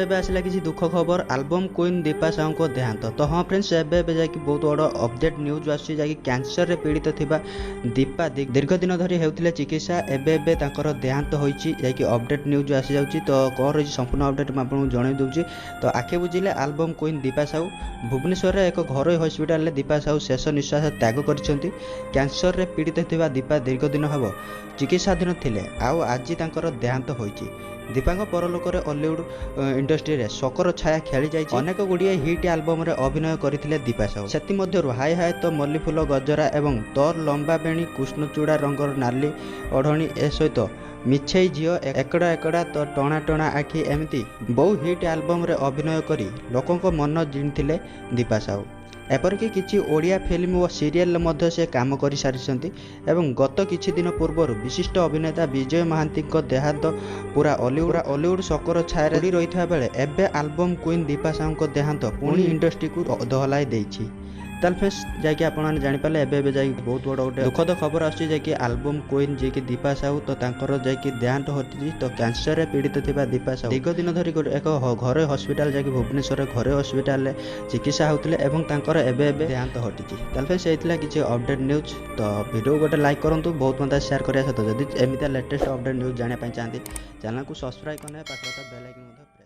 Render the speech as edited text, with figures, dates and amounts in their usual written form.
ଏବେ ଆସିଲା କିଛି ଦୁଃଖ ଖବର ଆଲବମ୍ କୁଇନ୍ ଦୀପା ସାହୁଙ୍କ ଦେହାନ୍ତ। ତ ହଁ ଫ୍ରେଣ୍ଡସ୍, ଏବେ ଯାଇକି ବହୁତ ବଡ଼ ଅପଡେଟ୍ ନ୍ୟୁଜ୍ ଆସୁଛି ଯାହାକି କ୍ୟାନ୍ସରରେ ପୀଡ଼ିତ ଥିବା ଦୀପା ଦୀର୍ଘ ଦିନ ଧରି ହେଉଥିଲେ ଚିକିତ୍ସା, ଏବେ ତାଙ୍କର ଦେହାନ୍ତ ହୋଇଛି ଯାଇକି ଅପଡେଟ୍ ନ୍ୟୁଜ୍ ଆସିଯାଉଛି। ତ କ'ଣ ରହିଛି ସମ୍ପୂର୍ଣ୍ଣ ଅପଡେଟ୍ ମୁଁ ଆପଣଙ୍କୁ ଜଣାଇ ଦେଉଛି। ତ ଆଖି ବୁଝିଲେ ଆଲବମ୍ କୁଇନ୍ ଦୀପା ସାହୁ ଭୁବନେଶ୍ୱରରେ ଏକ ଘରୋଇ ହସ୍ପିଟାଲରେ ଦୀପା ସାହୁ ଶେଷ ନିଶ୍ୱାସ ତ୍ୟାଗ କରିଛନ୍ତି। କ୍ୟାନ୍ସରରେ ପୀଡ଼ିତ ଥିବା ଦୀପା ଦୀର୍ଘ ଦିନ ହେବ ଚିକିତ୍ସାଧୀନ ଥିଲେ, ଆଉ ଆଜି ତାଙ୍କର ଦେହାନ୍ତ ହୋଇଛି। ଦୀପାଙ୍କ ପରଲୋକରେ ଅଲିଉଡ୍ ଇଣ୍ଡଷ୍ଟ୍ରିରେ ଶୋକର ଛାୟା ଖେଳିଯାଇଛି। ଅନେକ ଗୁଡ଼ିଏ ହିଟ୍ ଆଲବମ୍ରେ ଅଭିନୟ କରିଥିଲେ ଦୀପା ସାହୁ। ସେଥିମଧ୍ୟରୁ ହାଇ ହାଏ ତ ମଲ୍ଲିଫୁଲ ଗଜରା ଏବଂ ତୋର ଲମ୍ବା ବେଣୀ, କୃଷ୍ଣଚୂଡ଼ା ରଙ୍ଗର ନାଲି ଓଢ଼ଣୀ, ଏ ସହିତ ମିଛେଇ ଝିଅ, ଏକଡ଼ା ଏକଡ଼ା ତ ଟଣା ଟଣା ଆଖି ଏମିତି ବହୁ ହିଟ୍ ଆଲବମ୍ରେ ଅଭିନୟ କରି ଲୋକଙ୍କ ମନ ଜିଣିଥିଲେ ଦୀପା ସାହୁ। ଏପରିକି କିଛି ଓଡ଼ିଆ ଫିଲ୍ମ ଓ ସିରିଏଲ୍ରେ ମଧ୍ୟ ସେ କାମ କରିସାରିଛନ୍ତି। ଏବଂ ଗତ କିଛି ଦିନ ପୂର୍ବରୁ ବିଶିଷ୍ଟ ଅଭିନେତା ବିଜୟ ମହାନ୍ତିଙ୍କ ଦେହାନ୍ତ ପୁରା ଅଲିଉଡ୍ ଶୋକର ଛାୟାରେ ପଡ଼ି ରହିଥିବା ବେଳେ ଏବେ ଆଲବମ୍ କୁଇନ୍ ଦୀପା ସାହୁଙ୍କ ଦେହାନ୍ତ ପୁଣି ଇଣ୍ଡଷ୍ଟ୍ରିକୁ ଦୋହଲାଇ ଦେଇଛି। ତାହେଲେ ଫ୍ରେଣ୍ଡସ୍, ଯାଇକି ଆପଣମାନେ ଜାଣିପାରିଲେ ଏବେ ଯାଇକି ବହୁତ ବଡ଼ ଗୋଟେ ଦୁଃଖଦ ଖବର ଆସୁଛି ଯାଇକି ଆଲବମ୍ କୁଇନ୍ ଯିଏକି ଦୀପା ସାହୁ, ତ ତାଙ୍କର ଯାଇକି ଦେହାନ୍ତ ଘଟିଛି। ତ କ୍ୟାନ୍ସରରେ ପୀଡ଼ିତ ଥିବା ଦୀପା ସାହୁ ଦୀର୍ଘ ଦିନ ଧରି ଏକ ଘରୋଇ ହସ୍ପିଟାଲ ଯାଇକି ଭୁବନେଶ୍ୱର ଘରୋଇ ହସ୍ପିଟାଲରେ ଚିକିତ୍ସା ହେଉଥିଲେ ଏବଂ ତାଙ୍କର ଏବେ ଦେହାନ୍ତ ଘଟିଛି। ତାହେଲେ ଫ୍ରେଣ୍ଡସ୍, ହେଇଥିଲା କିଛି ଅପଡେଟ୍ ନ୍ୟୁଜ୍। ତ ଭିଡ଼ିଓ ଗୋଟେ ଲାଇକ୍ କରନ୍ତୁ, ବହୁତ ମତେ ସେୟାର କରିବା ସହିତ ଯଦି ଏମିତିଆ ଲେଟେଷ୍ଟ ଅପଡେଟ୍ ନ୍ୟୁଜ୍ ଜାଣିବା ପାଇଁ ଚାହାନ୍ତି ଚ୍ୟାନେଲକୁ ସବସ୍କ୍ରାଇବ୍ କରିନେବେ, ପାଖରେ ବେଲ୍ ଆଇକନ୍ ମଧ୍ୟ